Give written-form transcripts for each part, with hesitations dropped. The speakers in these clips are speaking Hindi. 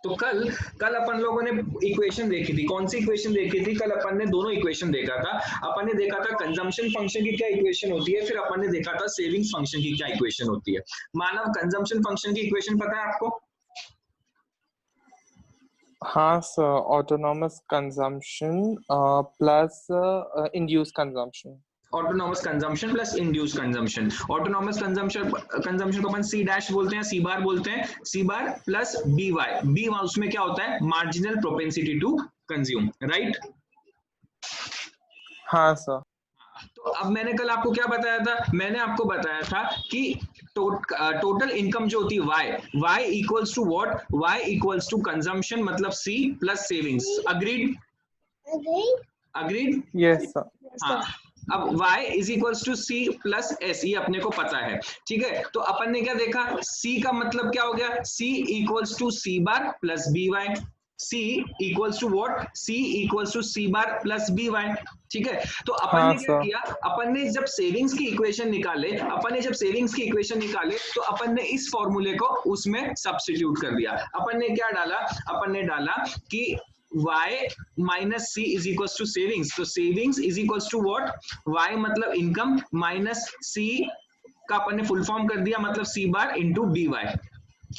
तो कल कल अपन लोगों ने इक्वेशन देखी थी, कौन सी इक्वेशन देखी थी? कल अपन ने दोनों इक्वेशन देखा था। अपन ने देखा था कंजम्पशन फंक्शन की क्या इक्वेशन होती है, फिर अपन ने देखा था सेविंग्स फंक्शन की क्या इक्वेशन होती है। मानव, कंजम्पशन फंक्शन की इक्वेशन पता है आपको? हाँ sir, autonomous consumption plus induce consumption. Autonomous consumption plus induce consumption. Autonomous consumption consumption को अपन सी डैश बोलते हैं, सी बार बोलते हैं, c bar plus b y. B उसमें क्या होता है? Marginal propensity to consume, right? हाँ सर। तो अब मैंने कल आपको क्या बताया था? मैंने आपको बताया था कि टोटल इनकम जो होती है y equals to what? y equals to consumption मतलब c plus savings. Agreed? Agreed? Yes sir. हाँ। अब y is equals to c plus s, ये अपने को पता है, ठीक है? तो अपन ने क्या देखा? c का मतलब क्या हो गया? c equals to c bar plus b y. c equals to what? c equals to c bar plus b y, ठीक है? तो अपन हाँ ने क्या सर। किया? अपन ने जब सेविंग्स की इक्वेशन निकाले, तो अपन ने इस फॉर्मूले को उसमें सब्स्टिट्यूट कर दिया। अपन ने क्या डाला? अपन ने डाला कि y minus C is equals to savings. तो savings is equals to what? y मतलब इनकम माइनस c का अपन ने फुल फॉर्म कर दिया, मतलब c bar into D Y.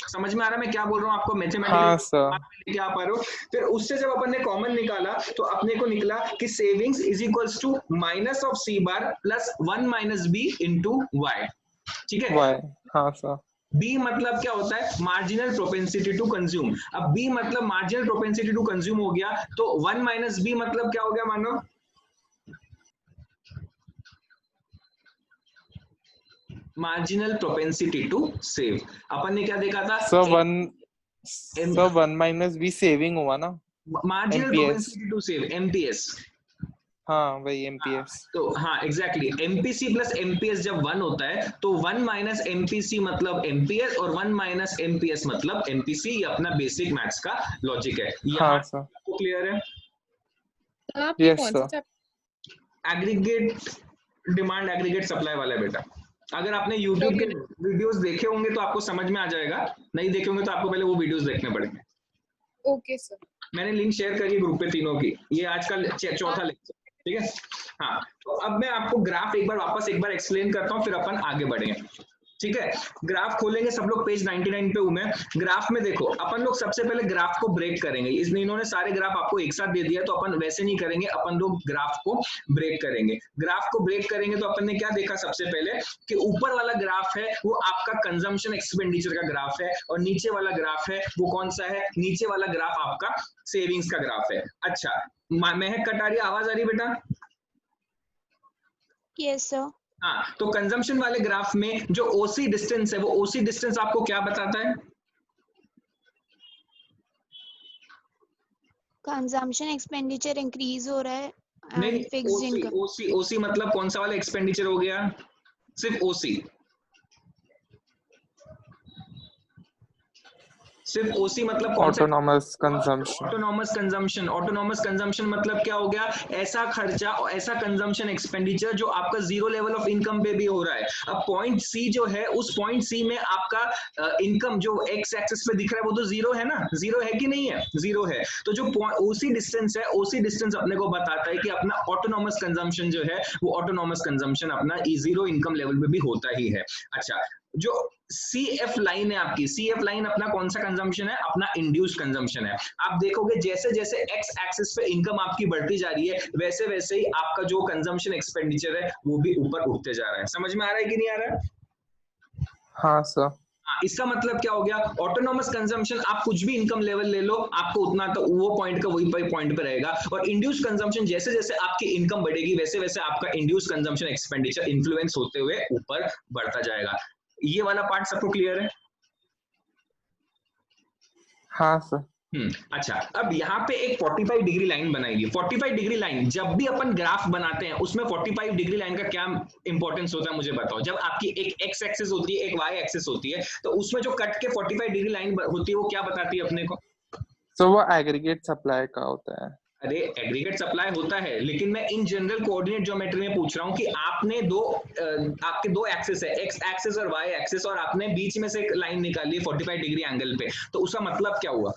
समझ में आ रहा है मैं क्या बोल रहा हूँ आपको? हाँ सर। मैथमेटिकली लेके आ पा रहे हो? फिर उससे जब अपन ने कॉमन निकाला तो अपने को निकला कि savings is equals to minus of c bar plus 1 minus b into y, ठीक है? वाई। हाँ सर। बी मतलब क्या होता है? Marginal propensity to consume. अब बी मतलब मार्जिनल प्रोपेंसिटी टू कंज्यूम हो गया, तो 1 माइनस बी मतलब क्या हो गया? मानो मार्जिनल प्रोपेंसिटी टू सेव। अपन ने क्या देखा था? Sir one minus b saving हुआ ना, marginal MPS. Propensity to save, MPS. हाँ वही एमपीएस। तो हाँ एग्जैक्टली, एमपीसी प्लस एमपीएस जब 1 होता है तो 1 माइनस एमपीसी मतलब एमपीएस और 1 माइनस एमपीएस मतलब एमपीसी। ये अपना बेसिक मैथ्स का लॉजिक है। यहाँ हाँ सर। आपको क्लियर है? आप ये यस कौन सा sir. Aggregate demand, aggregate supply वाला है बेटा। अगर आपने YouTube के चैप्टर? वीडियोस देखे होंगे तो आपको समझ में आ जाएगा, नहीं देखे होंगे तो आपको पहले वो वीडियोस देखने पड़ेंगे। Okay sir. मैंने लिंक शेयर करी ग्रुप पे तीनों की। ये आज का चौथा लेक्चर, ठीक है? हाँ, तो अब मैं आपको ग्राफ एक बार एक्सप्लेन करता हूँ, फिर अपन आगे बढ़ेंगे, ठीक है? ग्राफ खोलेंगे सब लोग, पेज 99 पे हूं मैं। ग्राफ में देखो, अपन लोग सबसे पहले ग्राफ को ब्रेक करेंगे। इसमें इन्होंने सारे ग्राफ आपको एक साथ दे दिया, तो अपन वैसे नहीं करेंगे, अपन लोग ग्राफ को ब्रेक करेंगे। ग्राफ को ब्रेक करेंगे तो अपन ने क्या देखा? सबसे पहले कि ऊपर वाला ग्राफ है वो आपका कंजम्पशन एक्सपेंडिचर का ग्राफ है, और नीचे वाला ग्राफ है वो कौन सा है? नीचे वाला ग्राफ आपका सेविंग्स का ग्राफ है। अच्छा, महक कटारिया आवाज आ रही बेटा? Yes sir. हाँ, तो कंजम्पशन वाले ग्राफ में जो ओसी डिस्टेंस है, वो ओसी डिस्टेंस आपको क्या बताता है? कंजम्पशन एक्सपेंडिचर इंक्रीज हो रहा है नहीं, एंड फिक्स्ड ओसी इनकम। ओसी ओसी मतलब कौन सा वाला एक्सपेंडिचर हो गया? सिर्फ ओसी, सिर्फ ओसी मतलब कौन सा? Autonomous consumption. ऑटोनॉमस कंजम्पशन मतलब क्या हो गया? ऐसा खर्चा और ऐसा कंजम्पशन एक्सपेंडिचर जो आपका जीरो लेवल ऑफ इनकम पे भी हो रहा है। अब पॉइंट सी जो है, उस पॉइंट सी में आपका इनकम जो एक्स एक्सिस पे दिख रहा है वो तो जीरो है ना? जीरो है कि नहीं है? जीरो है। तो जो ओसी डिस्टेंस है, ओसी डिस्टेंस अपने को बताता है कि अपना ऑटोनॉमस कंजम्पशन जो है वो ऑटोनॉमस कंजम्पशन अपना जीरो इनकम लेवल पे भी होता ही है। अच्छा, जो सी एफ लाइन है आपकी, सी एफ लाइन अपना कौन सा कंजम्पशन है? अपना इंड्यूस्ड कंजम्पशन है। आप देखोगे जैसे जैसे एक्स एक्सिस पे इनकम आपकी बढ़ती जा रही है, वैसे वैसे ही आपका जो कंजम्पशन एक्सपेंडिचर है वो भी ऊपर उठते जा रहा है। समझ में आ रहा है कि नहीं आ रहा है? हाँ सर। इसका मतलब क्या हो गया? ऑटोनॉमस कंजम्पशन आप कुछ भी इनकम लेवल ले लो, आपको उतना तो वो पॉइंट का वही पॉइंट पे रहेगा। और इंड्यूस कंजम्पशन जैसे जैसे आपकी इनकम बढ़ेगी वैसे वैसे आपका इंड्यूस कंजम्पशन एक्सपेंडिचर इन्फ्लुएंस होते हुए ऊपर बढ़ता जाएगा। ये वाला पार्ट सबको क्लियर है? हाँ सर। अच्छा, अब यहाँ पे एक 45 डिग्री लाइन बनाएगी। 45 डिग्री लाइन जब भी अपन ग्राफ बनाते हैं उसमें 45 डिग्री लाइन का क्या इंपॉर्टेंस होता है मुझे बताओ। जब आपकी एक एक्स एक्सिस होती है, एक वाई एक्सिस होती है, तो उसमें जो कट के 45 डिग्री लाइन होती है वो क्या बताती है अपने को? तो वो एग्रीगेट सप्लाई का होता है। अरे एग्रीगेट सप्लाई होता है, लेकिन मैं इन जनरल कोऑर्डिनेट ज्योमेट्री में पूछ रहा हूँ कि आपने आपके दो एक्सिस है, एक्स एक्सिस और वाई एक्सिस, और आपने बीच में से एक लाइन निकाली 45 डिग्री एंगल पे, तो उसका मतलब क्या हुआ?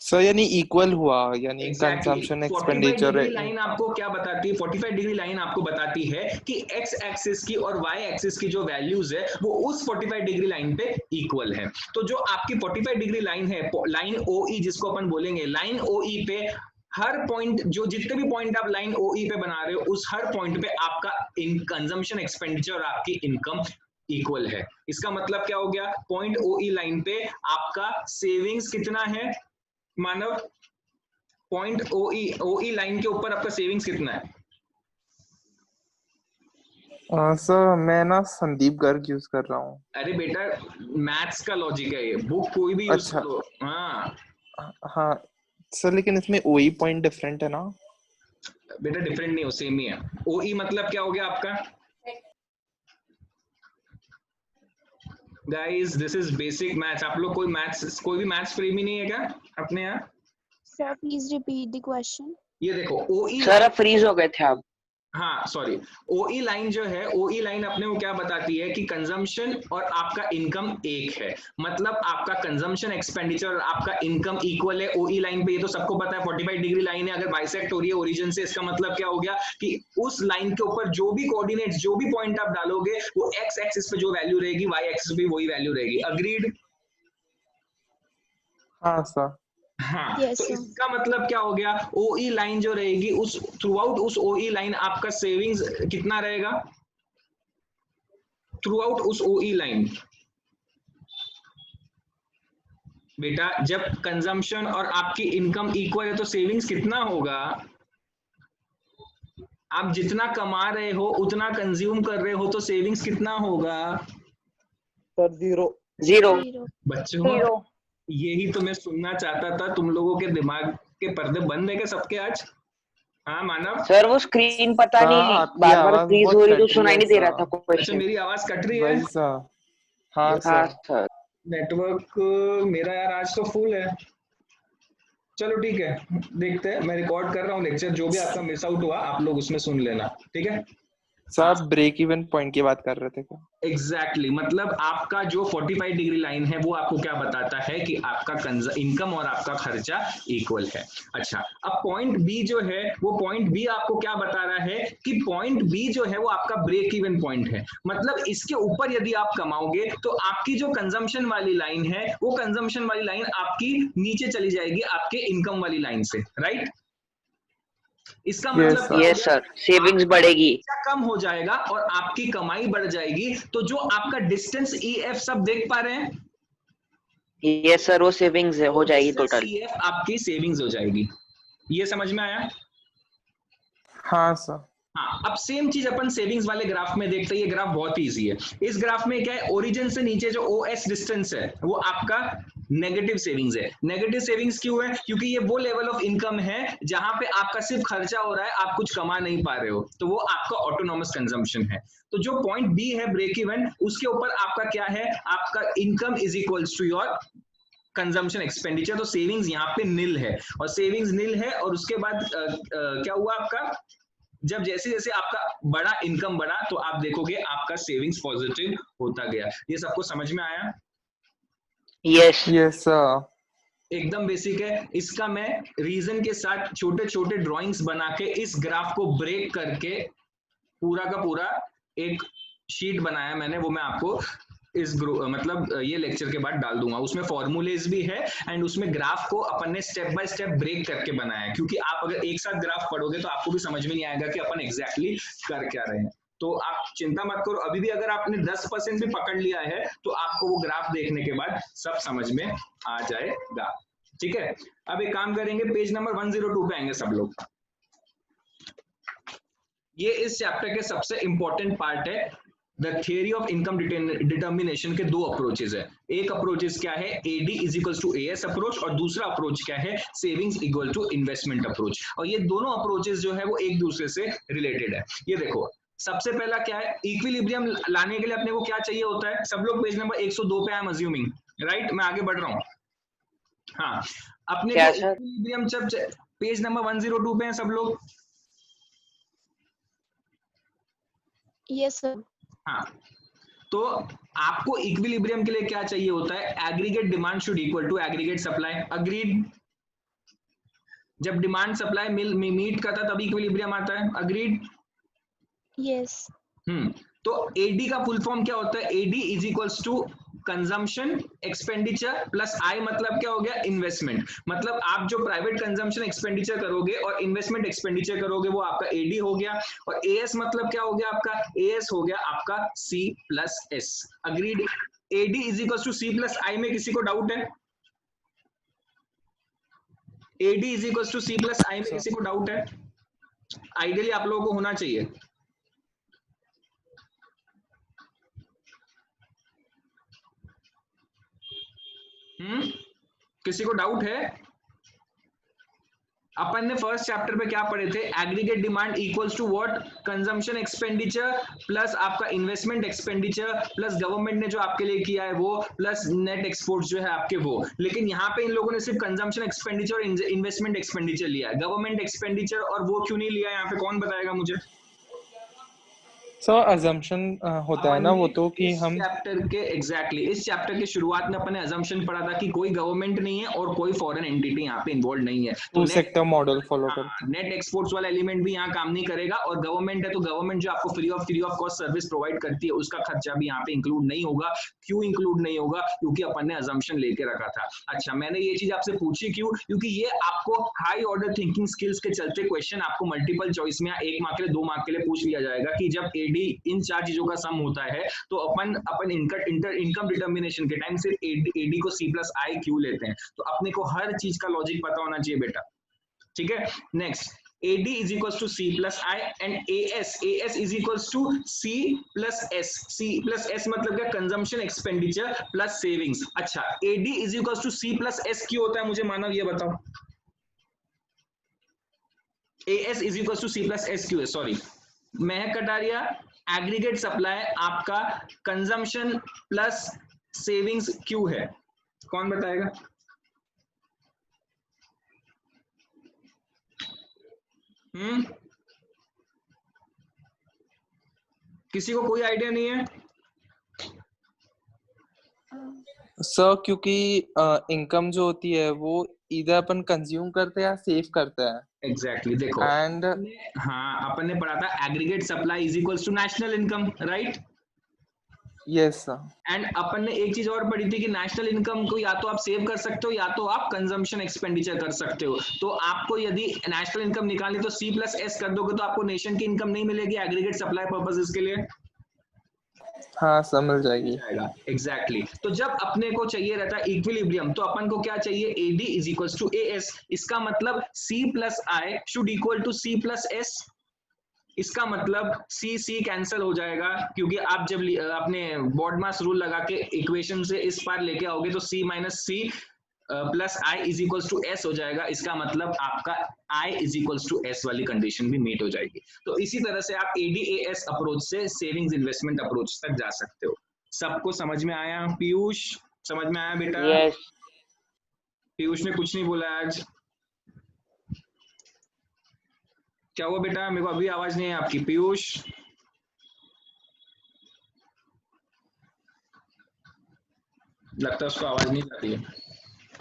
सर यानी इक्वल हुआ, यानी exactly consumption 45 expenditure degree line आपको क्या बताती है? 45 डिग्री लाइन आपको बताती है कि एक्स एक्सिस की और वाई एक्सिस की जो वैल्यूज है वो उस 45 डिग्री लाइन पे इक्वल है। तो जो आपकी 45 डिग्री लाइन है, लाइन ओई जिसको अपन बोलेंगे, लाइन ओई पे हर पॉइंट, जो जितने भी पॉइंट आप लाइन ओई पे बना रहे हो, उस हर पॉइंट पे आपका कंजम्पशन एक्सपेंडिचर और आपकी इनकम इक्वल है। इसका मतलब क्या हो गया? पॉइंट ओई लाइन पे आपका सेविंग्स कितना है मानव? पॉइंट ओई लाइन के ऊपर आपका सेविंग्स कितना है? सर मैं ना संदीप गर्ग यूज कर रहा हूँ। अरे बेटा, मैथ्स का लॉजिक है ये, बुक कोई भी यूज अच्छा। करो। हाँ हाँ सर, लेकिन इसमें ओई पॉइंट डिफरेंट है ना? बेटा, डिफरेंट नहीं हो, सेम ही है। ओई मतलब क्या हो गया आपका? Guys this is basic maths. आप लोग कोई भी मैथ्स प्रेमी नहीं है क्या अपने यहाँ? Sir, please repeat the question. ये देखो ओई सर अब फ्रीज हो गए थे आप। हाँ सॉरी, ओई लाइन जो है, ओई लाइन अपने को क्या बताती है कि कंजम्पशन और आपका इनकम एक है। मतलब आपका कंजम्पशन एक्सपेंडिचर और आपका इनकम इक्वल है ओई लाइन पे। ये तो सबको पता है। 45 डिग्री लाइन है, अगर बाइसेक्ट हो रही है ओरिजिन से, इसका मतलब क्या हो गया कि उस लाइन के ऊपर जो भी कोऑर्डिनेट्स, जो भी पॉइंट आप डालोगे, वो एक्स एक्सिस पे जो वैल्यू रहेगी, वाई एक्सिस पे वही वैल्यू रहेगी। अग्रीड? हाँ सर। हाँ, Yes, तो sir. इसका मतलब क्या हो गया? ओई लाइन जो रहेगी, उस थ्रू आउट उस ओई लाइन आपका सेविंग्स कितना रहेगा? थ्रू आउट उस ओई लाइन बेटा, जब कंजम्पशन और आपकी इनकम इक्वल है तो सेविंग्स कितना होगा? आप जितना कमा रहे हो उतना कंज्यूम कर रहे हो तो सेविंग्स कितना होगा? Sir zero. जीरो। Zero. बच्चों, यही तो मैं सुनना चाहता था। तुम लोगों के दिमाग के पर्दे बंद है क्या सबके आज? हाँ मानव? सर वो स्क्रीन पता नहीं आपकी बार बार आवाज फ्रीज बहुत हो रही, कट तो रही सुनाई है नहीं दे रहा था सर। अच्छा, क्वेश्चन। मेरी आवाज कट रही है? वही सर। हाँ हाँ सर। सर। नेटवर्क मेरा यार आज तो फुल है। चलो ठीक है, देखते हैं। मैं रिकॉर्ड कर रहा हूँ लेक्चर, जो भी आपका मिस आउट हुआ आप लोग उसमें सुन लेना, ठीक है? सर आप ब्रेक इवन पॉइंट की बात कर रहे थे क्या? एग्जैक्टली मतलब आपका जो 45 डिग्री लाइन है वो आपको क्या बताता है कि आपका इनकम और आपका खर्चा इक्वल है। अच्छा, अब पॉइंट बी जो है, वो पॉइंट बी आपको क्या बता रहा है कि पॉइंट बी जो है वो आपका ब्रेक इवन पॉइंट है। मतलब इसके ऊपर यदि आप कमाओगे तो आपकी जो कंजम्पशन वाली लाइन है, वो कंजम्पशन वाली लाइन आपकी नीचे चली जाएगी आपके इनकम वाली लाइन से, राइट? इसका यस मतलब क्या सर। हो यस गया? सर, सेविंग्स आपका बढ़ेगी। खर्चा कम हो जाएगा और आपकी कमाई बढ़ जाएगी। तो जो आपका डिस्टेंस EF सब देख पा रहे हैं? यस सर, वो सेविंग्स हो जाएगी डिस्टेंस टोटल। EF आपकी सेविंग्स हो जाएगी। ये समझ में आया? हाँ सर। हाँ, अब सेम चीज अपन सेविंग्स वाले ग्राफ में देखते हैं। ये ग्राफ बहुत इजी है। इस ग्राफ में क्या है? ओरिजिन से नीचे जो OS डिस्टेंस है वो आपका नेगेटिव सेविंग्स है। नेगेटिव सेविंग्स क्यों है? क्योंकि ये वो लेवल ऑफ इनकम है जहां पे आपका सिर्फ खर्चा हो रहा है, आप कुछ कमा नहीं पा रहे हो, तो वो आपका ऑटोनॉमस कंजम्पशन है। तो जो पॉइंट बी है ब्रेक इवन, उसके ऊपर आपका क्या है? आपका income is equals to your consumption expenditure. तो सेविंग्स यहाँ पे नील है, और सेविंग्स नील है, और उसके बाद क्या हुआ आपका? जब जैसे जैसे आपका बड़ा इनकम बढ़ा तो आप देखोगे आपका सेविंग्स पॉजिटिव होता गया। ये सबको समझ में आया? यस। Yes sir. एकदम बेसिक है। इसका मैं रीजन के साथ छोटे छोटे ड्राइंग्स बना के इस ग्राफ को ब्रेक करके पूरा का पूरा एक शीट बनाया मैंने, वो मैं आपको इस मतलब ये लेक्चर के बाद डाल दूंगा। उसमें फॉर्मूलेज भी है एंड उसमें ग्राफ को अपन ने स्टेप बाय स्टेप ब्रेक करके बनाया है, क्योंकि आप अगर एक साथ ग्राफ पढ़ोगे तो आपको भी समझ में नहीं आएगा कि अपन एग्जैक्टली कर क्या रहे हैं। तो आप चिंता मत करो, अभी भी अगर आपने 10% भी पकड़ लिया है तो आपको वो ग्राफ देखने के बाद सब समझ में आ जाएगा, ठीक है? अब एक काम करेंगे, पेज नंबर 102 पे आएंगे सब लोग। ये इस चैप्टर के सबसे इंपॉर्टेंट पार्ट है। The theory of income determination के दो अप्रोचेस है। एक अप्रोचेस क्या है? AD is equal to AS approach, और दूसरा अप्रोच क्या है? Savings equal to investment approach. और ये दोनों अप्रोचेस जो है वो एक दूसरे से रिलेटेड है। ये देखो, सबसे पहला क्या है? इक्विलिब्रियम लाने के लिए अपने को क्या चाहिए होता है? सब लोग पेज नंबर 102 पे, आई एम अज्यूमिंग, राइट? मैं आगे बढ़ रहा हूँ। हाँ, अपने को इक्विलिब्रियम जब पेज नंबर 102 पे है सब लोग? Yes, sir. हाँ, तो आपको इक्विलिब्रियम के लिए क्या चाहिए होता है? Aggregate demand should equal to aggregate supply. Agreed? जब डिमांड सप्लाई मीट करता है तभी इक्विलिब्रियम आता है. अग्रीड? Yes. तो एडी का फुल फॉर्म क्या होता है? AD is equals to consumption expenditure plus I, मतलब क्या हो गया? इन्वेस्टमेंट. मतलब आप जो प्राइवेट कंजम्पशन एक्सपेंडिचर करोगे और इन्वेस्टमेंट एक्सपेंडिचर करोगे वो आपका एडी हो गया. और एएस मतलब क्या हो गया आपका? एएस हो गया आपका C plus S. Agreed? AD is equals to C plus I में किसी को डाउट है? AD is equals to C plus I में किसी को डाउट है? आइडियली आप लोगों को होना चाहिए. किसी को डाउट है? अपन ने फर्स्ट चैप्टर पे क्या पढ़े थे? Aggregate demand equals to what? Consumption expenditure plus आपका इन्वेस्टमेंट एक्सपेंडिचर प्लस गवर्नमेंट ने जो आपके लिए किया है वो प्लस नेट एक्सपोर्ट्स जो है आपके वो. लेकिन यहाँ पे इन लोगों ने सिर्फ कंजम्पशन एक्सपेंडिचर और इन्वेस्टमेंट एक्सपेंडिचर लिया है. गवर्नमेंट एक्सपेंडिचर और वो क्यों नहीं लिया? यहाँ पे कौन बताएगा मुझे? सर अजम्पशन होता है ना वो तो कि हम चैप्टर के एग्जैक्टली इस चैप्टर के शुरुआत में अपन ने अजम्पशन पढ़ा था कि कोई गवर्नमेंट नहीं है और कोई फॉरेन एंटिटी यहाँ पे इन्वॉल्व नहीं है. टू सेक्टर मॉडल फॉलो करते हैं. नेट एक्सपोर्ट्स वाला एलिमेंट भी यहाँ काम नहीं करेगा. और गवर्नमेंट है तो गवर्नमेंट जो आपको free of cost service provide करती है उसका खर्चा भी यहाँ पे इंक्लूड नहीं होगा. क्यों इंक्लूड नहीं होगा? क्योंकि अपन ने अजम्पशन लेके रखा था. अच्छा, मैंने ये चीज आपसे पूछी क्यों? क्योंकि ये आपको हाई ऑर्डर थिंकिंग स्किल्स के चलते क्वेश्चन आपको मल्टीपल चॉइस में 1 मार्क के लिए 2 मार्क के लिए पूछ लिया जाएगा कि जब एडी इन 4 चीजों का सम होता है तो अपन इनकम डिटर्मिनेशन के टाइम सिर्फ एडी को सी प्लस आई क्यों लेते हैं. तो अपने को हर चीज का लॉजिक पता होना चाहिए बेटा. ठीक है. Next, AD is equals to C plus I and AS is equals to C plus S. C plus S मतलब क्या? Consumption expenditure plus savings. अच्छा, AD is equals to C plus S क्यों होता है? मुझे मानव ये बताओ. AS is equals to C plus S क्यों है? सॉरी, महक कटारिया. एग्रीगेट सप्लाई आपका कंजम्पशन प्लस सेविंग्स क्यों है? कौन बताएगा? किसी को कोई आइडिया नहीं है? सर क्योंकि इनकम जो होती है वो इधर अपन कंज्यूम करते हैं या सेव करते हैं. एग्जैक्टली देखो, एंड हाँ अपन ने पढ़ा था aggregate supply is equals to national income, right? Yes sir. And अपन ने एक चीज और पढ़ी थी कि नेशनल इनकम को या तो आप सेव कर सकते हो या तो आप कंजम्पशन एक्सपेंडिचर कर सकते हो. तो आपको यदि नेशनल इनकम निकालनी तो C प्लस S कर दोगे तो आपको नेशन की इनकम नहीं मिलेगी एग्रीगेट सप्लाई पर्पसेस के लिए. हाँ सर मिल जाएगी. एग्जैक्टली. तो जब अपने को चाहिए रहता है इक्विलिब्रियम तो अपन को क्या चाहिए? AD is equals to AS. इसका मतलब C plus I should equal to C plus S. इसका मतलब C कैंसिल हो जाएगा क्योंकि आप जब अपने बॉडमास रूल लगा के इक्वेशन से इस पार लेके आओगे तो C minus C plus I is equals to S हो जाएगा. इसका मतलब आपका I is equals to S वाली कंडीशन भी मीट हो जाएगी. तो इसी तरह से आप ADAS अप्रोच से सेविंग्स इन्वेस्टमेंट अप्रोच तक जा सकते हो. सबको समझ में आया? पीयूष समझ में आया बेटा? यस. पीयूष ने कुछ नहीं बोला आज. क्या हुआ बेटा? मेरे को अभी आवाज नहीं है आपकी. पीयूष लगता है उसको आवाज नहीं आती है.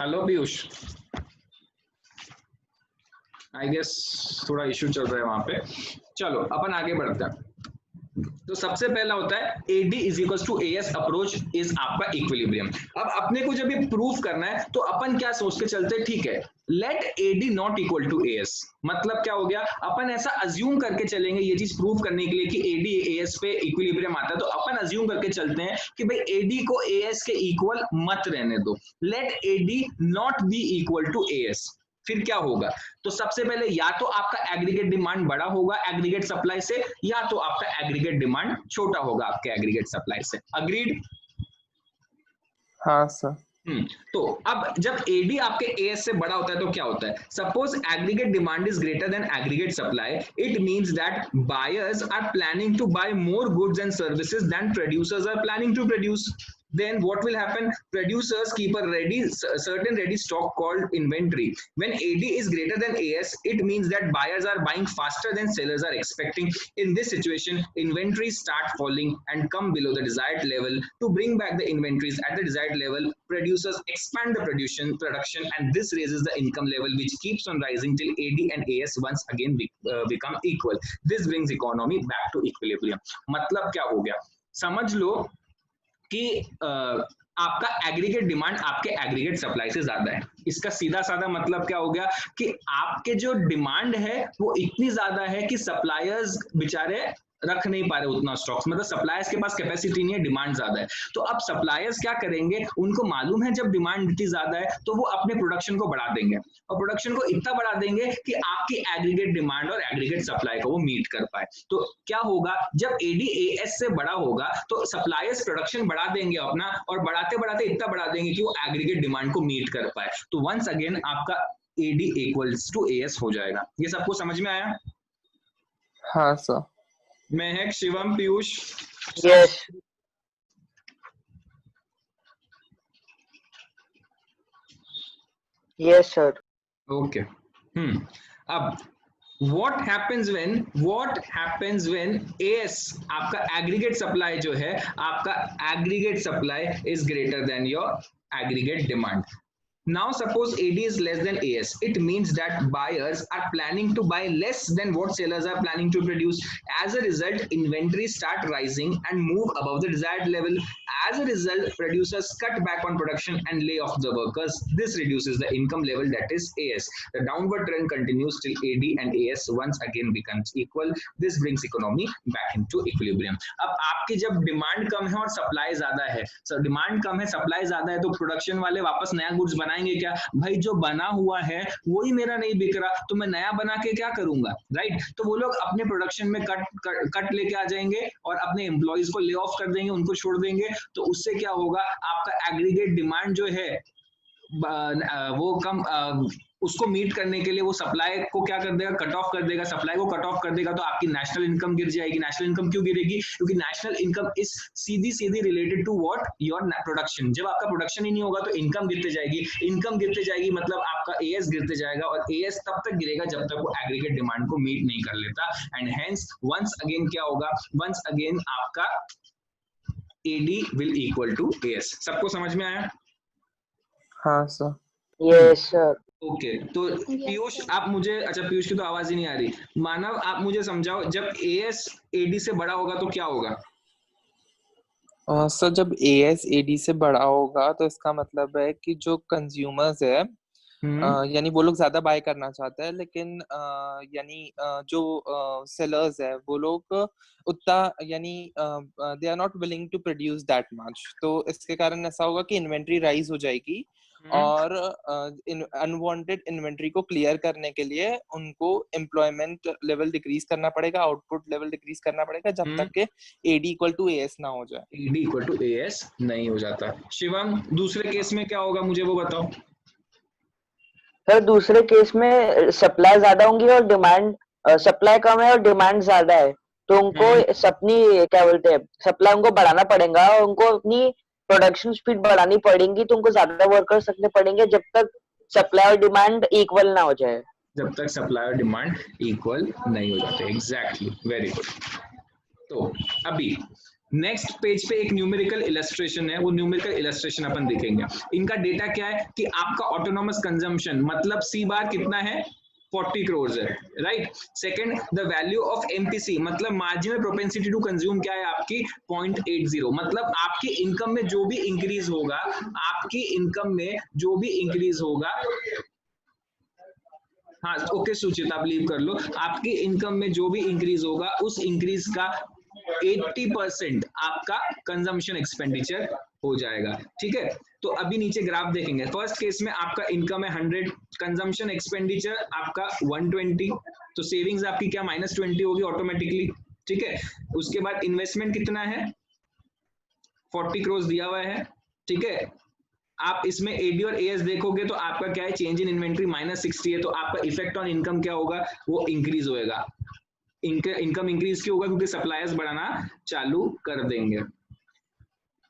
हेलो पीयूष, आई गेस थोड़ा इश्यू चल रहा है वहां पे. चलो अपन आगे बढ़ते हैं. तो सबसे पहला होता है AD is equal to AS approach is आपका इक्विलिब्रियम. अब अपने को जब ये प्रूफ करना है तो अपन क्या सोच के चलते हैं? ठीक है, let AD not equal to AS. मतलब क्या हो गया? अपन ऐसा अज्यूम करके चलेंगे ये चीज प्रूफ करने के लिए कि AD AS पे इक्विलिब्रियम आता है. तो अपन अज्यूम करके चलते हैं कि भाई AD को AS के इक्वल मत रहने दो. Let AD not be equal to AS. फिर क्या होगा? तो सबसे पहले या तो आपका एग्रीगेट डिमांड बड़ा होगा एग्रीगेट सप्लाई से या तो आपका एग्रीगेट डिमांड छोटा होगा आपके एग्रीगेट सप्लाई से. अग्रीड? हाँ सर. तो अब जब AD आपके AS से बड़ा होता है तो क्या होता है? Suppose aggregate demand is greater than aggregate supply. It means that buyers are planning to buy more goods and services than producers are planning to produce. then what will happen? Producers keep a certain ready stock called inventory. When AD is greater than AS, it means that buyers are buying faster than sellers are expecting. In this situation, inventories start falling and come below the desired level. To bring back the inventories at the desired level, producers expand the production, and this raises the income level, which keeps on rising till AD and AS once again become equal. This brings economy back to equilibrium. मतलब क्या हो गया? समझ लो कि आपका एग्रीगेट डिमांड आपके एग्रीगेट सप्लाई से ज्यादा है. इसका सीधा साधा मतलब क्या हो गया कि आपके जो डिमांड है वो इतनी ज्यादा है कि सप्लायर्स बेचारे रख नहीं पा रहे उतना स्टॉक्स, मतलब सप्लायर्स के पास कैपेसिटी नहीं है, डिमांड ज्यादा है. तो अब सप्लायर्स क्या करेंगे? उनको मालूम है जब डिमांड इतनी ज्यादा है तो वो अपने प्रोडक्शन को बढ़ा देंगे, और प्रोडक्शन को इतना बढ़ा देंगे कि आपकी एग्रीगेट डिमांड और एग्रीगेट सप्लाई को वो मीट कर पाए. तो क्या होगा? जब ADAS से बड़ा होगा तो सप्लायर्स प्रोडक्शन बढ़ा देंगे अपना, और बढ़ाते बढ़ाते इतना बढ़ा देंगे कि वो एग्रीगेट डिमांड को मीट कर पाए. तो वंस अगेन आपका AD इक्वल्स टू AS हो जाएगा. ये सबको समझ में आया? हाँ सर. महक, Shivam, Piyush. Yes. Yes, sir. Okay. अब what happens when AS आपका aggregate supply जो है, आपका aggregate supply is greater than your aggregate demand. Now suppose AD is less than AS. It means that buyers are planning to buy less than what sellers are planning to produce. As a result, inventories start rising and move above the desired level. As a result, producers cut back on production and lay off the workers. This reduces the income level, that is AS. The downward trend continues till AD and AS once again becomes equal. This brings economy back into equilibrium. अब आपकी जब डिमांड कम है और सप्लाई ज्यादा है, डिमांड कम है सप्लाई ज्यादा है, तो प्रोडक्शन वाले वापस नया गुड्स बनाएंगे क्या? भाई जो बना हुआ है वही मेरा नहीं बिक रहा, तो मैं नया बना के क्या करूंगा, राइट? तो वो लोग अपने प्रोडक्शन में कट लेके आ जाएंगे और अपने एम्प्लॉइज को ले ऑफ कर देंगे, उनको छोड़ देंगे. तो उससे क्या होगा? आपका एग्रीगेट डिमांड जो है वो कम, उसको मीट करने के लिए वो सप्लाई को क्या कर देगा? कट ऑफ कर देगा. सप्लाई को कट ऑफ कर देगा तो आपकी नेशनल इनकम गिर जाएगी. नेशनल इनकम क्यों गिरेगी? क्योंकि नेशनल इनकम इज सीधी related to what? Your production. जब आपका प्रोडक्शन ही नहीं होगा तो इनकम गिरते जाएगी. इनकम गिरते जाएगी मतलब आपका AS गिरते जाएगा, और AS तब तक गिरेगा जब तक वो एग्रीगेट डिमांड को मीट नहीं कर लेता. एंड हेंस वंस अगेन क्या होगा? वंस अगेन आपका AD will equal to AS. सबको समझ में आया? हाँ सर. Yes, sir. ओके. तो पीयूष आप मुझे, अच्छा पीयूष की तो आवाज ही नहीं आ रही. मानव आप मुझे समझाओ, जब AS AD से बड़ा होगा तो क्या होगा? सर जब AS AD से बड़ा होगा तो इसका मतलब है कि जो कंज्यूमर्स है यानी वो लोग ज्यादा बाय करना चाहते हैं, लेकिन यानी जो सेलर्स है वो लोग उतना यानी they are not willing to produce that much. तो इसके कारण ऐसा होगा कि इन्वेंट्री राइज हो जाएगी, और अनवांटेड इन्वेंट्री को क्लियर करने के लिए उनको एम्प्लॉयमेंट लेवल डिक्रीज करना पड़ेगा, आउटपुट लेवल डिक्रीज करना पड़ेगा, जब तक के AD इक्वल टू AS ना हो जाए. AD इक्वल टू AS नहीं हो जाता. शिवम दूसरे केस में क्या होगा, मुझे वो बताओ. सर दूसरे केस में सप्लाई ज्यादा होंगी और डिमांड, सप्लाई कम है और डिमांड ज्यादा है, तो उनको अपनी क्या बोलते हैं सप्लाई उनको बढ़ाना पड़ेगा, और उनको अपनी प्रोडक्शन स्पीड बढ़ानी पड़ेगी. तो उनको ज्यादा वर्कर्स रखने पड़ेंगे जब तक सप्लाई और डिमांड इक्वल ना हो जाए. जब तक सप्लाई और डिमांड इक्वल नहीं हो जाते. Exactly, very good. तो अभी नेक्स्ट पेज पे एक न्यूमेरिकल इलस्ट्रेशन है, वो न्यूमेरिकल इलस्ट्रेशन अपन देखेंगे. इनका डेटा क्या है कि आपका ऑटोनोमस कंजम्पशन मतलब C बार कितना है? 40 करोड़ है, right. Second, the value of MPC मतलब मार्जिनल प्रोपेंसिटी टू कंज्यूम क्या है आपकी? 0.80. मतलब आपकी इनकम में जो भी इंक्रीज होगा, आपकी इनकम में जो भी इंक्रीज होगा, हाँ ओके सुचित आप लीव कर लो. आपकी इनकम में जो भी इंक्रीज होगा उस इंक्रीज का 80% आपका कंजम्पशन एक्सपेंडिचर हो जाएगा. ठीक है. तो अभी नीचे ग्राफ देखेंगे. फर्स्ट केस में आपका इनकम है 100, कंजम्पशन एक्सपेंडिचर आपका 120, तो सेविंग्स आपकी क्या -20 होगी ऑटोमेटिकली. ठीक है. उसके बाद इन्वेस्टमेंट कितना है? 40 करोड़ दिया हुआ है. ठीक है. आप इसमें AD और AS देखोगे तो आपका क्या है? चेंज इन इन्वेंट्री -60 है, तो आपका इफेक्ट ऑन इनकम क्या होगा? वो इंक्रीज होएगा. इनकम इंक्रीज क्यों होगा? क्योंकि सप्लायर्स बढ़ाना चालू कर देंगे.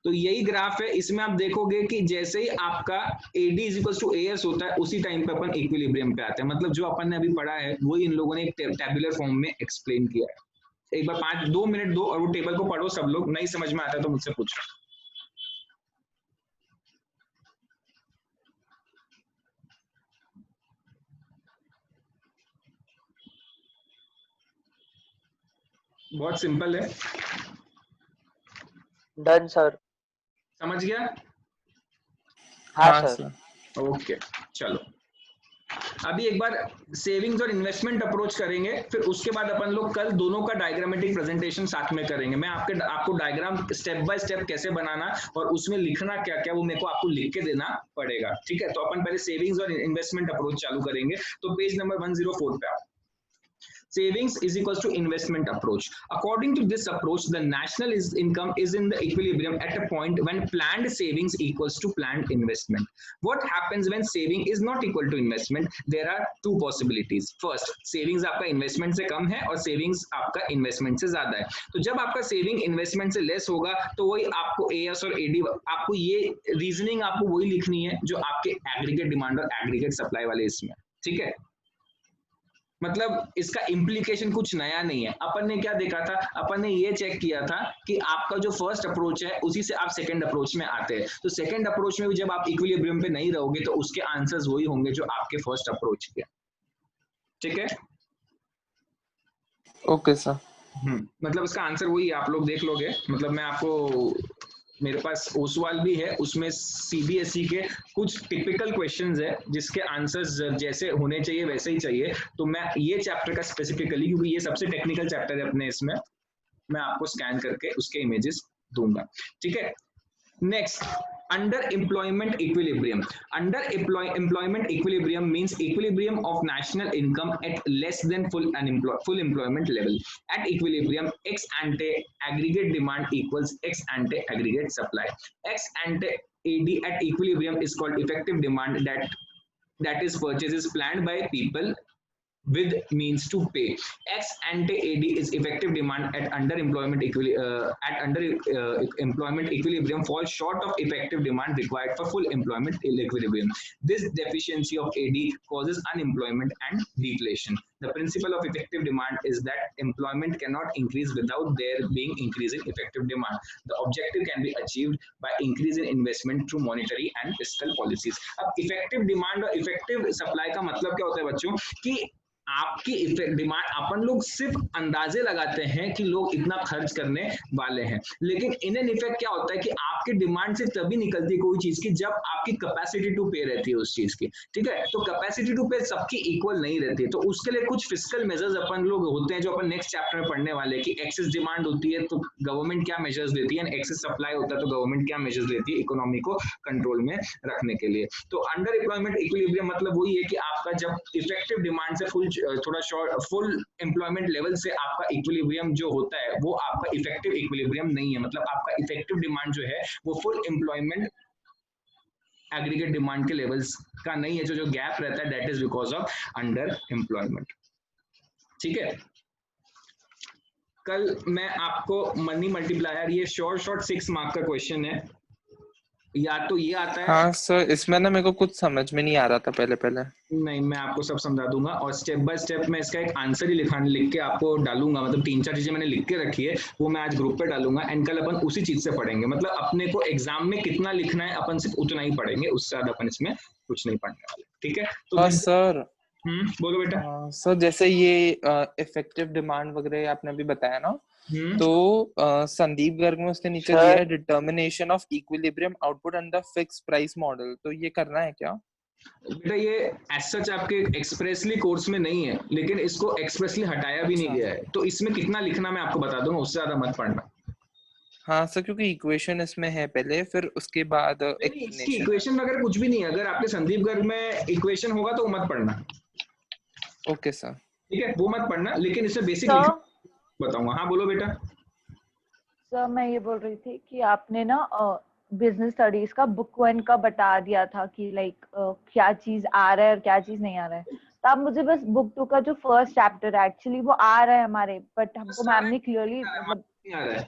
तो यही ग्राफ है, इसमें आप देखोगे कि जैसे ही आपका AD is equal to AS होता है उसी टाइम पे अपन इक्विलिब्रियम पे आते हैं। मतलब जो अपन ने अभी पढ़ा है वही इन लोगों ने एक टेबुलर फॉर्म में एक्सप्लेन किया है। एक बार 2 मिनट दो और वो टेबल को पढ़ो सब लोग, नहीं समझ में आता है तो मुझसे पूछो। बहुत सिंपल है। Done sir. समझ गया? हाँ हाँ सर। सर। ओके चलो, अभी एक बार सेविंग्स और इन्वेस्टमेंट अप्रोच करेंगे, फिर उसके बाद अपन लोग कल दोनों का डायग्रामेटिक प्रेजेंटेशन साथ में करेंगे। मैं आपको डायग्राम स्टेप बाय स्टेप कैसे बनाना और उसमें लिखना क्या क्या वो मेरे को आपको लिख के देना पड़ेगा, ठीक है? तो अपन पहले सेविंग्स और इन्वेस्टमेंट अप्रोच चालू करेंगे। तो पेज नंबर 104 पे आओ। Savings is equals to investment approach. According to this approach, the national income is in the equilibrium at a point when planned savings equals to planned investment. What happens when saving is not equal to investment? There are two possibilities. First, savings आपका investment से कम है और savings आपका investment से ज्यादा है। तो जब आपका saving investment से less होगा तो वही आपको AS और AD, आपको ये reasoning आपको वही लिखनी है जो आपके aggregate demand और aggregate supply वाले इसमें, ठीक है? मतलब इसका इम्प्लीकेशन कुछ नया नहीं है। अपन ने क्या देखा था, अपन ने ये चेक किया था कि आपका जो फर्स्ट अप्रोच है उसी से आप सेकंड अप्रोच में आते हैं। तो सेकंड अप्रोच में भी जब आप इक्विलिब्रियम पे नहीं रहोगे तो उसके आंसर्स वही होंगे जो आपके फर्स्ट अप्रोच के, ठीक है? Okay sir. मतलब इसका आंसर वही है, आप लोग देख लोगे। मतलब मैं आपको, मेरे पास ओसवाल भी है, उसमें CBSE के कुछ टिपिकल क्वेश्चंस है जिसके आंसर्स जैसे होने चाहिए वैसे ही चाहिए। तो मैं ये चैप्टर का स्पेसिफिकली, क्योंकि ये सबसे टेक्निकल चैप्टर है अपने, इसमें मैं आपको स्कैन करके उसके इमेजेस दूंगा, ठीक है? Next, under employment equilibrium. Under employment equilibrium means equilibrium of national income at less than full employment level. At equilibrium, ex ante aggregate demand equals ex ante aggregate supply. Ex ante AD at equilibrium is called effective demand, that is purchases planned by people with means to pay. Ex ante AD is effective demand at employment equilibrium falls short of effective demand required for full employment equilibrium. This deficiency of AD causes unemployment and deflation. The principle of effective demand is that employment cannot increase without there being increase in effective demand. The objective can be achieved by increase in investment through monetary and fiscal policies. अब effective demand और effective supply का मतलब क्या होता है बच्चों, कि आपकी इफेक्ट डिमांड, अपन लोग सिर्फ अंदाजे लगाते हैं कि लोग इतना खर्च करने वाले हैं, लेकिन इन एन इफेक्ट क्या होता है कि आपकी डिमांड से तभी निकलती है कोई चीज की जब आपकी कैपेसिटी टू पे रहती है उस चीज की, ठीक है? तो कैपेसिटी टू पे सबकी इक्वल नहीं रहती है। तो उसके लिए कुछ फिस्कल मेजर्स अपन लोग होते हैं जो अपन नेक्स्ट चैप्टर में पढ़ने वाले हैं कि एक्सेस डिमांड होती है तो गवर्नमेंट क्या मेजर्स लेती है, एक्सेस सप्लाई होता है तो गवर्नमेंट क्या मेजर्स लेती है इकोनॉमी को कंट्रोल में रखने के लिए। तो अंडर एम्प्लॉयमेंट इक्विलिब्रियम मतलब वही है कि आपका जब इफेक्टिव डिमांड से थोड़ा शॉर्ट फुल एम्प्लॉयमेंट लेवल से आपका इक्विलिब्रियम जो होता है वो आपका इफेक्टिव इक्विलिब्रियम नहीं है। मतलब आपका इफेक्टिव डिमांड जो है वो फुल एम्प्लॉयमेंट एग्रीगेट डिमांड के लेवल्स का नहीं है। जो गैप रहता है that is because of under employment, ठीक है? कल मैं आपको मनी मल्टीप्लायर, ये शॉर्ट 6 मार्क का क्वेश्चन है, या तो ये आता है। हाँ सर, इसमें ना मेरे को कुछ समझ में नहीं आ रहा था पहले। नहीं, मैं आपको सब समझा दूंगा और स्टेप बाय स्टेप मैं इसका एक आंसर ही लिख के आपको डालूंगा। मतलब 3-4 चीजें मैंने लिख के रखी है वो मैं आज ग्रुप पे डालूंगा एंड कल अपन उसी चीज से पढ़ेंगे। मतलब अपने को एग्जाम में कितना लिखना है अपन सिर्फ उतना ही पढ़ेंगे, उससे ज्यादा अपन इसमें कुछ नहीं पढ़ने वाले, ठीक है? तो सर बोलो बेटा। सर जैसे ये इफेक्टिव डिमांड वगैरह आपने अभी बताया ना, तो संदीप गर्ग में उसके नीचे दिया है determination of equilibrium output under fix price model, तो ये करना है क्या? बेटा ये एज सच आपके एक्सप्रेसली कोर्स में नहीं है, लेकिन इसको एक्सप्रेसली हटाया भी नहीं गया है, तो इसमें कितना लिखना मैं आपको बता दूंगा, उससे ज्यादा मत पढ़ना। हाँ सर, क्योंकि इक्वेशन इसमें है पहले, फिर उसके बाद इसकी इक्वेशन वगैरह कुछ भी नहीं है। अगर आपके संदीप गर्ग में इक्वेशन होगा तो मत पढ़ना। ओके सर, ठीक है, वो मत पढ़ना, लेकिन इसमें बेसिक बताऊंगा। हाँ बोलो बेटा। सर मैं ये बोल रही थी कि आपने ना बिजनेस स्टडीज का बुक 1 का बता दिया था कि लाइक क्या चीज आ रहा है और क्या चीज नहीं आ रहा है, तो आप मुझे बस बुक 2 का जो फर्स्ट चैप्टर है एक्चुअली वो आ रहा है हमारे, बट हमको मैम ने क्लियरली मतलब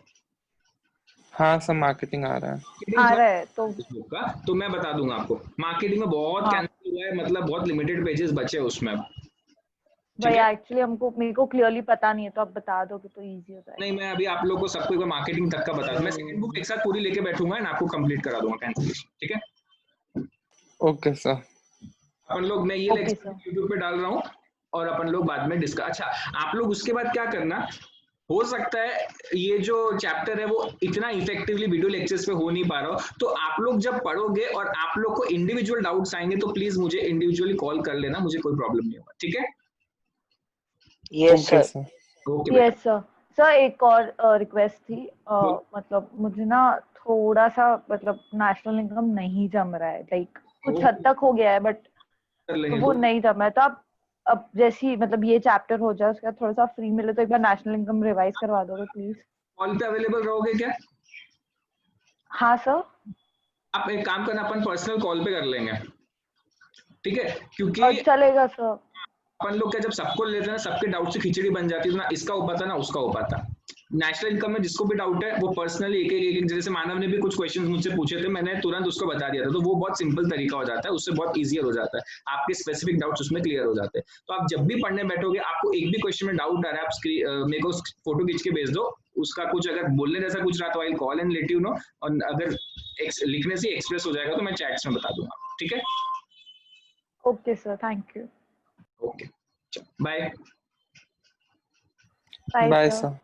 हाँ सब मार्केटिंग आ रहा है। आ रहा है तो इस बुक का तो मैं बता दूंगा आपको। मार्केटिंग में बहुत हाँ कैंसिल हुआ है, मतलब बहुत लिमिटेड पेजेस बचे हैं उसमें अब। ठीक भैया है, एक्चुअली मेरे को क्लियरली पता नहीं है, तो आप बता दोगे तो इजी हो नहीं जाएगा। मैं अभी आप लोग को सबको एक बार मार्केटिंग तक का बता दूं। मैं सेकंड बुक एक साथ पूरी लेके बैठूंगा एंड आपको कंप्लीट करा दूंगा कैंसिलेशन। ठीक है, ओके सर। अपन लोग, मैं ये ओके लेक्चर सर। यूट्यूब पे डाल रहा हूँ और अपन लोग बाद में डिस्कस। अच्छा, आप लोग उसके बाद क्या करना, हो सकता है ये जो चैप्टर है वो इतना इफेक्टिवली वीडियो लेक्चर्स पे हो नहीं पा रहा हो, तो आप लोग जब पढ़ोगे और आप लोग को इंडिविजुअल डाउट्स आएंगे तो प्लीज मुझे इंडिविजुअली कॉल कर लेना, मुझे कोई प्रॉब्लम नहीं होगा। ठीक है, yes okay sir. Sir. Okay बेटा। Yes sir. सर एक और रिक्वेस्ट थी, बोल, मतलब मुझे ना थोड़ा सा मतलब नेशनल इनकम नहीं जम रहा है, लाइक कुछ हद तक हो गया है बट कर तो लेंगे वो कोई। नहीं जम रहा है। तो आप अब जैसे ही मतलब ये चैप्टर हो जाए उसके बाद थोड़ा सा फ्री मिले तो एक बार नेशनल इनकम रिवाइज करवा दोगे प्लीज। कॉल पे अवेलेबल रहोगे क्या? हाँ सर। आप एक काम करना, अपन पर्सनल कॉल पे कर लेंगे, ठीक है? क्योंकि चलेगा सर। अपन लोग क्या जब सबको लेते हैं ना, सबके डाउट से खिचड़ी बन जाती है, तो ना इसका हो पाता ना उसका हो पाता। नेशनल इनकम में जिसको भी डाउट है वो पर्सनली एक जैसे मानव ने भी कुछ क्वेश्चंस मुझसे पूछे थे, मैंने तुरंत उसको बता दिया था, तो वो बहुत सिंपल तरीका हो जाता है, उससे बहुत ईजियर हो जाता है, आपके स्पेसिफिक डाउट्स उसमें क्लियर हो जाते हैं। तो आप जब भी पढ़ने बैठोगे, आपको एक भी क्वेश्चन में डाउट आ रहा है, आप मेरे को फोटो खींच के भेज दो, उसका कुछ अगर बोलने जैसा कुछ रहा तो I call and let you know, और अगर लिखने से एक्सप्रेस हो जाएगा तो मैं चैट्स में बता दूंगा। ठीक है, okay sir, thank you. Okay, bye. Bye bye sir. Sir.